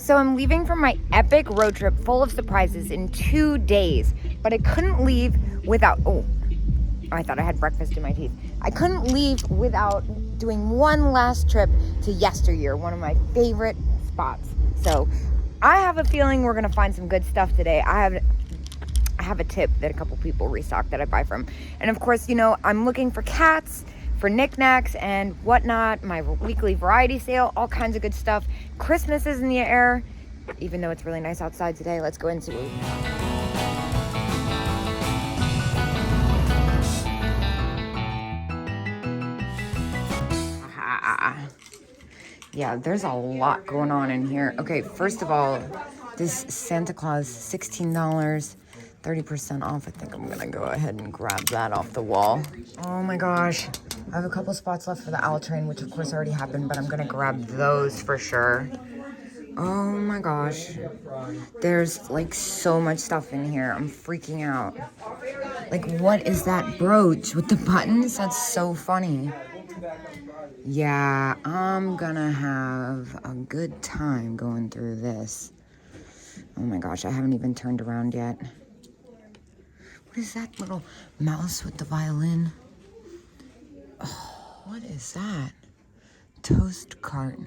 So I'm leaving for my epic road trip full of surprises in 2 days, but I couldn't leave without, I thought I had breakfast in my teeth. I couldn't leave without doing one last trip to Yesteryear, one of my favorite spots. So I have a feeling we're gonna find some good stuff today. I have a tip that a couple people restock that I buy from. And of course, you know, I'm looking for cats, for knickknacks and whatnot, my weekly variety sale, all kinds of good stuff. Christmas is in the air, even though it's really nice outside today. Let's go into it. Yeah, there's a lot going on in here. Okay, first of all, this Santa Claus, $16, 30% off. I think I'm gonna go ahead and grab that off the wall. Oh my gosh. I have a couple spots left for the owl train, which of course already happened, but I'm gonna grab those for sure. Oh my gosh. There's like so much stuff in here. I'm freaking out. Like, what is that brooch with the buttons? That's so funny. Yeah, I'm gonna have a good time going through this. Oh my gosh, I haven't even turned around yet. What is that little mouse with the violin? Oh, what is that? Toast cart.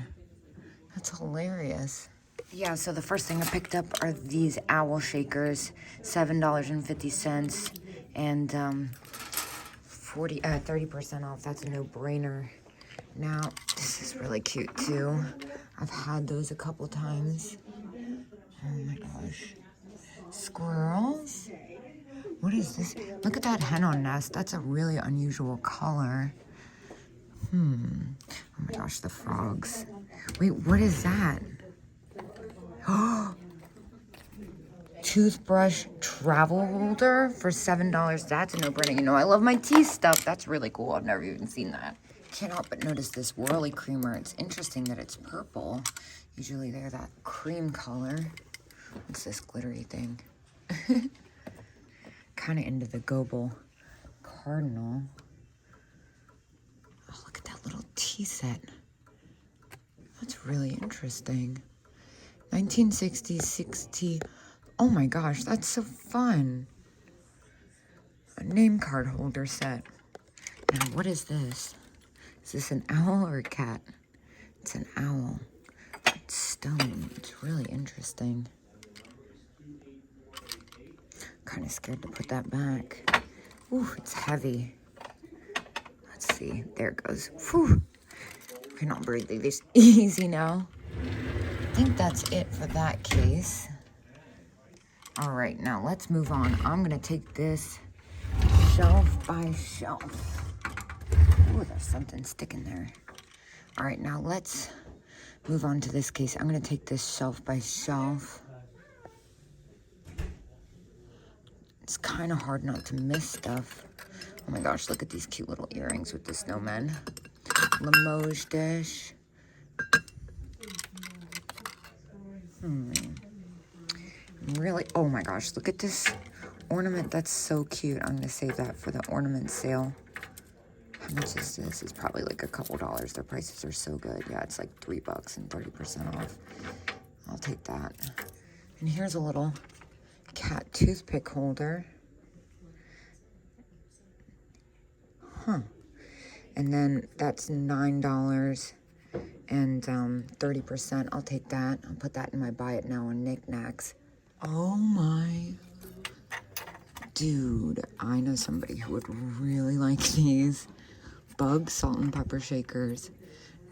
That's hilarious. Yeah, so the first thing I picked up are these owl shakers, $7.50, and 30% off. That's a no-brainer. Now, this is really cute too. I've had those a couple times. Oh my gosh. Squirrels? What is this? Look at that hen on nest. That's a really unusual color. Oh my gosh, the frogs. Wait, what is that? Oh, toothbrush travel holder for $7. That's a no-brainer. You know, I love my tea stuff. That's really cool. I've never even seen that. Can't help but notice this whirly creamer. It's interesting that it's purple. Usually they're that cream color. What's this glittery thing? Kind of into the Goebel Cardinal. Oh, look at that little tea set. That's really interesting. 1960s, 60. Oh my gosh, that's so fun. A name card holder set. Now, what is this? Is this an owl or a cat? It's an owl. It's stone. It's really interesting. Kind of scared to put that back. Ooh, it's heavy. Let's see. There it goes. Whew. I cannot breathe this easy now. I think that's it for that case. All right, now let's move on. I'm gonna take this shelf by shelf. Oh, there's something sticking there. All right, now let's move on to this case. I'm gonna take this shelf by shelf. It's kind of hard not to miss stuff. Oh my gosh, look at these cute little earrings with the snowmen. Limoges dish. Really, oh my gosh, look at this ornament. That's so cute. I'm gonna save that for the ornament sale. How much is this? It's probably like a couple dollars. Their prices are so good. Yeah, it's like $3 and 30% off. I'll take that. And here's a little cat toothpick holder. And then that's $9 and 30%. I'll take that. I'll put that in my buy it now on NIKNAX. Oh my. Dude, I know somebody who would really like these. Bug salt and pepper shakers.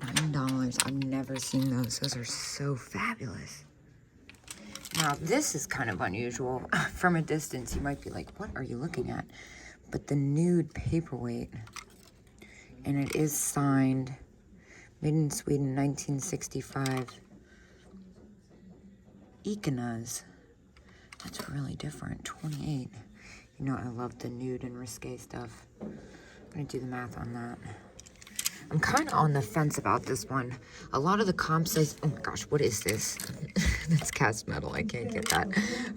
$9. I've never seen those. Those are so fabulous. Now, this is kind of unusual. From a distance, you might be like, what are you looking at? But the nude paperweight. And it is signed. Made in Sweden, 1965. NIKNAX. That's really different. 28. You know, I love the nude and risque stuff. I'm gonna do the math on that. I'm kind of on the fence about this one. A lot of the comps oh my gosh, what is this? That's cast metal, I can't get that.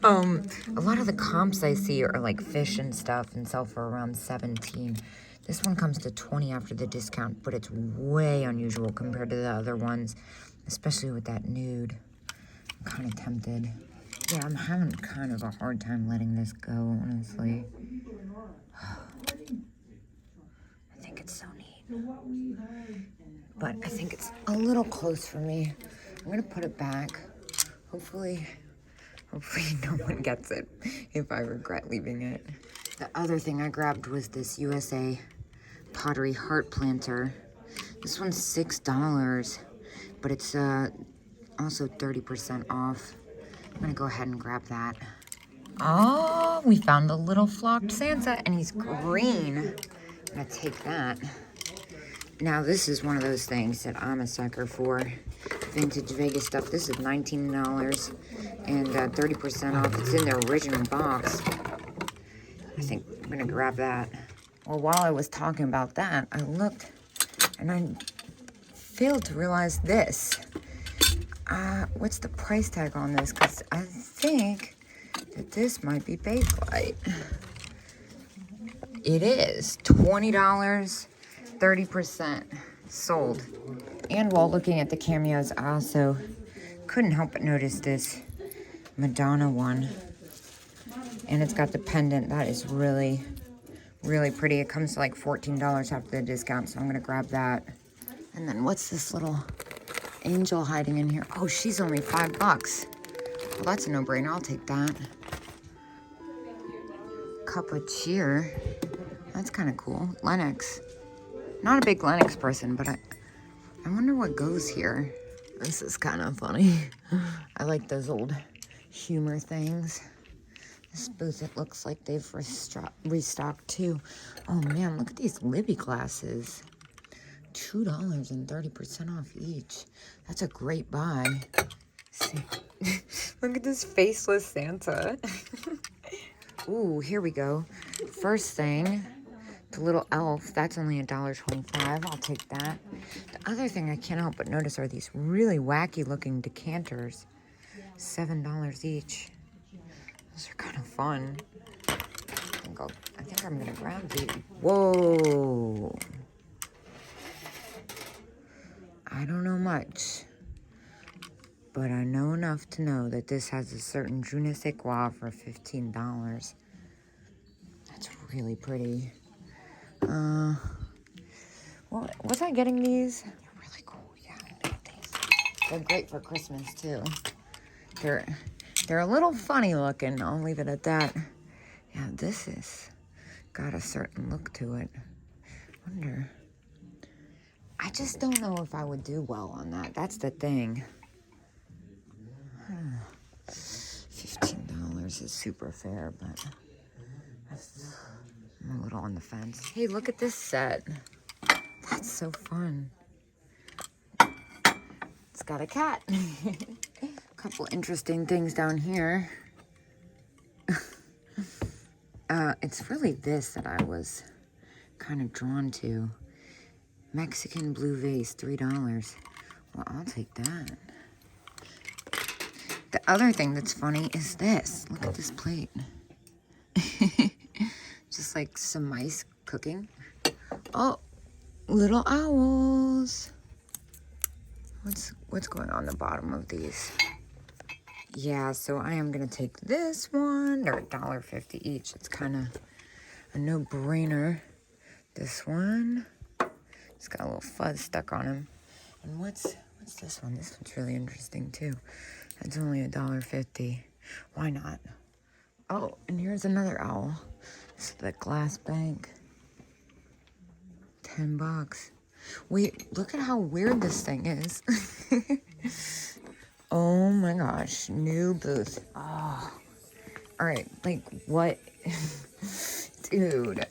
A lot of the comps I see are like fish and stuff and sell for around 17. This one comes to 20 after the discount, but it's way unusual compared to the other ones, especially with that nude. I'm kind of tempted. Yeah, I'm having kind of a hard time letting this go, honestly. I think it's so neat. But I think it's a little close for me. I'm gonna put it back. Hopefully no one gets it if I regret leaving it. The other thing I grabbed was this USA pottery heart planter. This one's $6, but it's also 30% off. I'm gonna go ahead and grab that. Oh, we found the little flocked Santa, and he's green. I'm gonna take that. Now, this is one of those things that I'm a sucker for. Vintage Vegas stuff. This is $19 and 30% off. It's in the original box. I think I'm gonna grab that. Well, while I was talking about that, I looked and I failed to realize this. What's the price tag on this? Because I think that this might be Bakelite. It is $20, 30% sold. And while looking at the cameos, I also couldn't help but notice this Madonna one. And it's got the pendant. That is really, really pretty. It comes to like $14 after the discount, so I'm gonna grab that. And then what's this little angel hiding in here? Oh, she's only $5. Well, that's a no-brainer. I'll take that. Cup of cheer. That's kind of cool. Lennox. Not a big Lennox person, but I wonder what goes here. This is kind of funny. I like those old humor things. This booth, it looks like they've restocked too. Oh man, look at these Libby glasses. $2 and 30% off each. That's a great buy. See? Look at this faceless Santa. Ooh, here we go. First thing, the little elf. That's only $1.25. I'll take that. The other thing I can't help but notice are these really wacky looking decanters. $7 each. Those are kind of fun. I think I'm gonna grab these. Whoa. I don't know much, but I know enough to know that this has a certain je ne sais quoi for $15. That's really pretty. Well, was I getting these? They're really cool. Yeah, I'm gonna get these. They're great for Christmas too. They're a little funny looking. I'll leave it at that. Yeah, this is got a certain look to it. Wonder. I just don't know if I would do well on that. That's the thing. $15 is super fair, but I'm a little on the fence. Hey, look at this set. That's so fun. It's got a cat. Couple interesting things down here. It's really this that I was kind of drawn to. Mexican blue vase, $3. Well, I'll take that. The other thing that's funny is this. Look at this plate. Just like some mice cooking. Oh, little owls. What's going on the bottom of these? Yeah, so I am gonna take this one. They're $1.50 each. It's kind of a no-brainer. This one. It's got a little fuzz stuck on him. And what's this one? This one's really interesting too. It's only $1.50. Why not? Oh, and here's another owl. This is the glass bank. $10. Wait, look at how weird this thing is. Oh my gosh, new booth. Oh, all right, like what? Dude,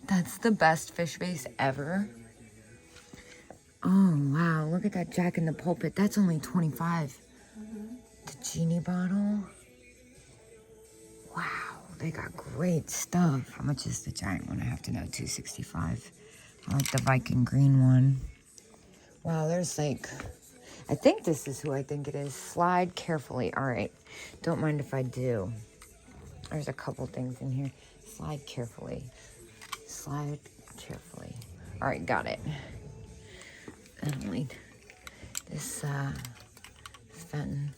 that's the best fish vase ever. Oh wow, look at that Jack in the Pulpit. That's only $25. The genie bottle. Wow, they got great stuff. How much is the giant one? I have to know. $2.65. I like the Viking green one. Wow, there's like, I think this is who I think it is. Slide carefully. All right, don't mind if I do. There's a couple things in here. Slide carefully. Slide carefully. All right, got it. And this Fenton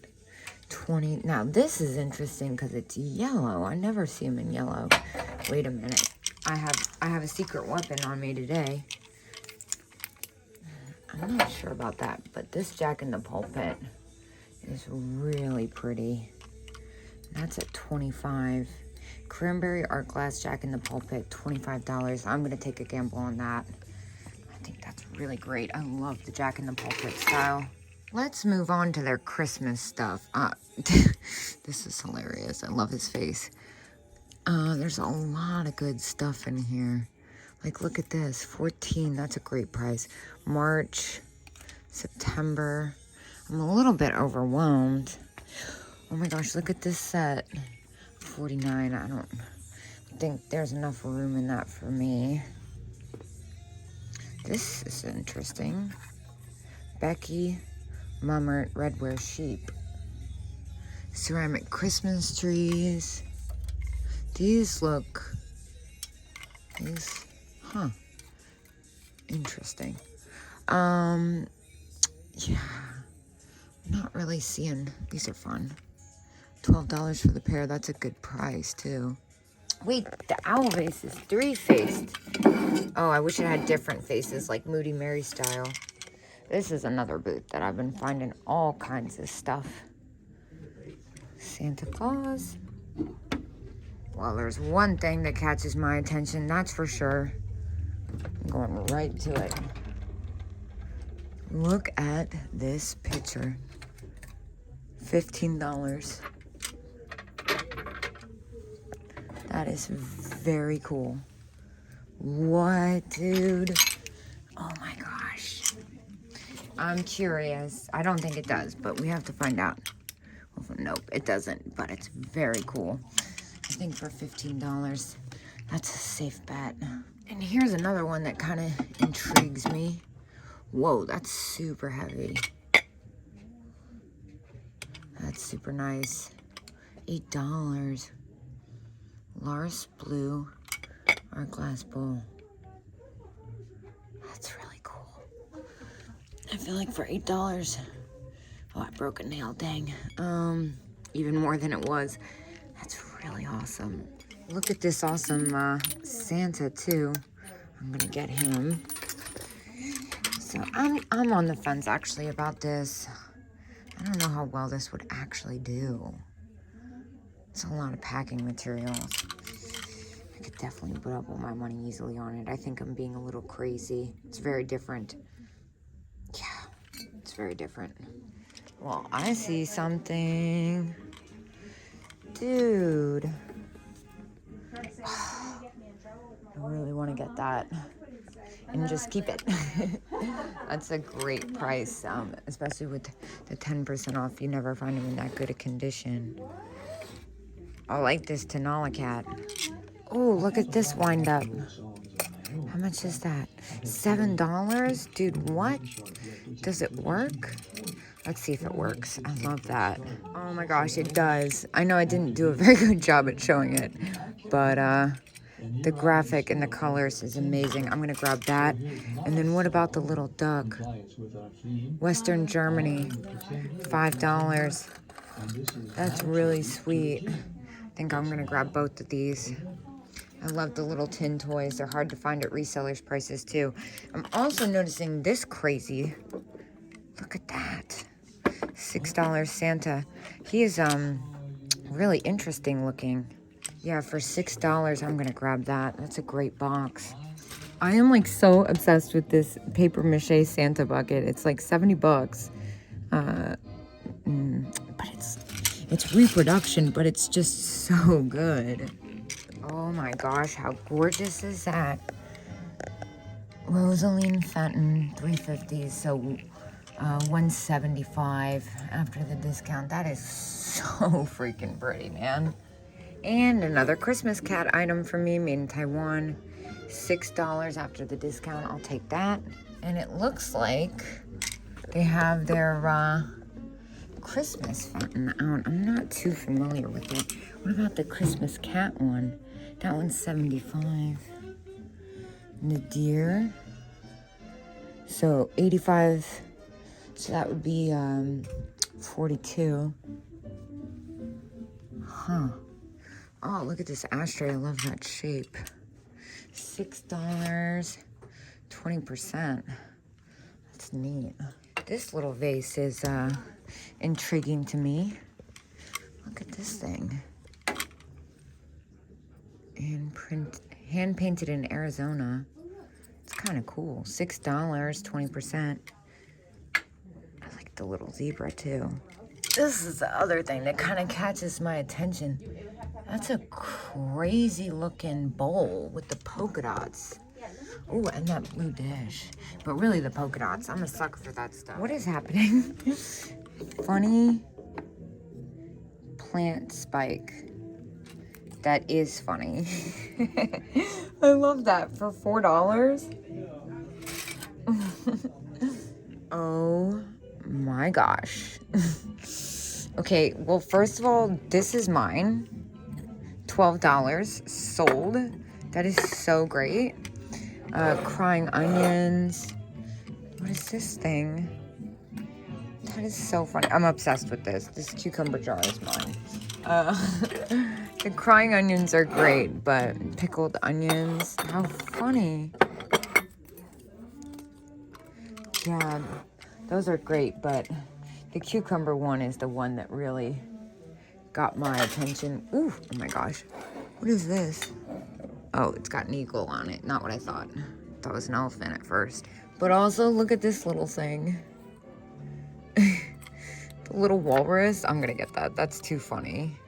20. Now this is interesting because it's yellow. I never see them in yellow. Wait a minute. I have a secret weapon on me today. I'm not sure about that, but this Jack in the Pulpit is really pretty. That's at 25. Cranberry art glass Jack in the Pulpit, $25. I'm gonna take a gamble on that. I think that's really great. I love the Jack in the Pulpit style. Let's move on to their Christmas stuff. This is hilarious. I love his face. There's a lot of good stuff in here. Like, look at this, 14, that's a great price. March, September. I'm a little bit overwhelmed. Oh my gosh, look at this set. 49, I don't think there's enough room in that for me. This is interesting. Becky Mummert Redware Sheep. Ceramic Christmas trees. These look, interesting. Yeah, not really seeing, these are fun. $12 for the pair, that's a good price too. Wait, the owl vase is 3-faced. Oh, I wish it had different faces, like Moody Mary style. This is another booth that I've been finding all kinds of stuff. Santa Claus. Well, there's one thing that catches my attention, that's for sure. I'm going right to it. Look at this picture. $15. That is very cool. What, dude? Oh my gosh. I'm curious. I don't think it does, but we have to find out. Well, nope, it doesn't, but it's very cool. I think for $15, that's a safe bet. And here's another one that kind of intrigues me. Whoa, that's super heavy. That's super nice. $8. Lars Blue Art Glass Bowl. That's really cool. I feel like for $8, oh, I broke a nail, dang. Even more than it was. That's really awesome. Look at this awesome Santa too. I'm gonna get him. So I'm on the fence actually about this. I don't know how well this would actually do. It's a lot of packing materials. I could definitely put up all my money easily on it. I think I'm being a little crazy. It's very different. Yeah, it's very different. Well, I see something. Dude. I really want to get that and just keep it. That's a great price, especially with the 10% off. You never find them in that good a condition. I like this Tenala cat. Oh, look at this wind up. How much is that? $7? Dude, what? Does it work? Let's see if it works. I love that. Oh my gosh, it does. I know I didn't do a very good job at showing it, but the graphic and the colors is amazing. I'm gonna grab that. And then what about the little duck? Western Germany, $5. That's really sweet. I think I'm gonna grab both of these. I love the little tin toys. They're hard to find at resellers' prices too. I'm also noticing this crazy. Look at that. $6 Santa. He is really interesting looking. Yeah, for $6, I'm gonna grab that. That's a great box. I am like so obsessed with this paper mache Santa bucket. It's like 70 bucks. But it's reproduction, but it's just so good. Oh my gosh, how gorgeous is that? Rosaline Fenton, $3.50, so $175 after the discount. That is so freaking pretty, man. And another Christmas cat item for me, made in Taiwan. $6 after the discount. I'll take that. And it looks like they have their Christmas fountain out. I'm not too familiar with it. What about the Christmas cat one? That one's $75. And the deer. So $85. So that would be $42. Huh. Oh, look at this ashtray. I love that shape. $6, 20%. That's neat. This little vase is intriguing to me. Look at this thing. Hand painted in Arizona. It's kind of cool. $6, 20%. I like the little zebra too. This is the other thing that kind of catches my attention. That's a crazy looking bowl with the polka dots. Oh, and that blue dish. But really the polka dots. I'm a sucker for that stuff. What is happening? Funny plant spike. That is funny. I love that for $4. Oh my gosh. Okay, well, first of all, this is mine. $12 sold. That is so great. Crying onions. What is this thing? That is so funny. I'm obsessed with this. This cucumber jar is mine. The crying onions are great, but pickled onions, how funny. Yeah, those are great, but the cucumber one is the one that really got my attention. Ooh, oh my gosh. What is this? Oh, it's got an eagle on it. Not what I thought. I thought it was an elephant at first. But also, look at this little thing. The little walrus. I'm gonna get that. That's too funny.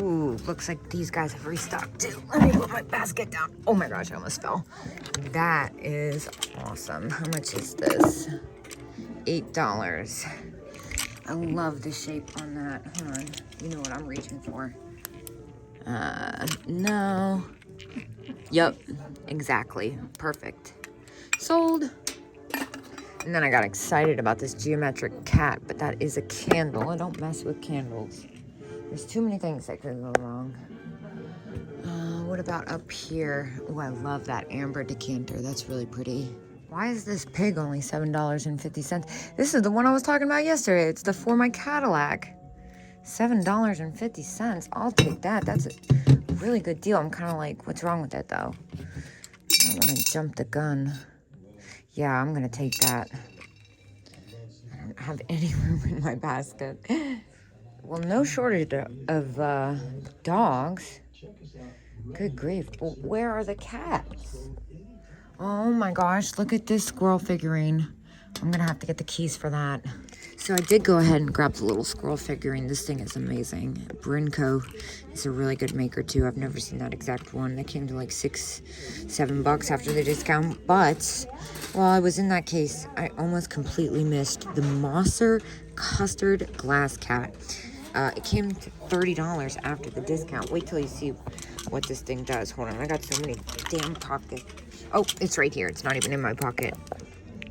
Ooh, looks like these guys have restocked too. Let me put my basket down. Oh my gosh, I almost fell. That is awesome. How much is this? $8. I love the shape on that. Hold on. You know what I'm reaching for. No. Yep, exactly. Perfect. Sold. And then I got excited about this geometric cat, but that is a candle. I don't mess with candles. There's too many things that could go wrong. What about up here? Oh, I love that amber decanter. That's really pretty. Why is this pig only $7.50? This is the one I was talking about yesterday. It's the For My Cadillac. $7.50. I'll take that. That's a really good deal. I'm kind of like, what's wrong with it though? I don't want to jump the gun. Yeah, I'm going to take that. I don't have any room in my basket. Well, no shortage of dogs. Good grief. Well, where are the cats? Oh my gosh, look at this squirrel figurine. I'm gonna have to get the keys for that. So I did go ahead and grab the little squirrel figurine. This thing is amazing. Brinco is a really good maker too. I've never seen that exact one. That came to like $6-7 after the discount. But while I was in that case, I almost completely missed the Mosser Custard Glass Cat. It came to $30 after the discount. Wait till you see what this thing does. Hold on, I got so many damn pockets. Oh, it's right here. It's not even in my pocket.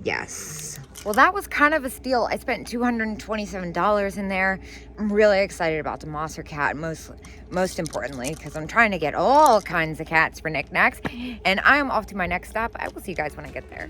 Yes. Well, that was kind of a steal. I spent $227 in there. I'm really excited about the Mosser cat, most importantly, because I'm trying to get all kinds of cats for NIKNAX. And I am off to my next stop. I will see you guys when I get there.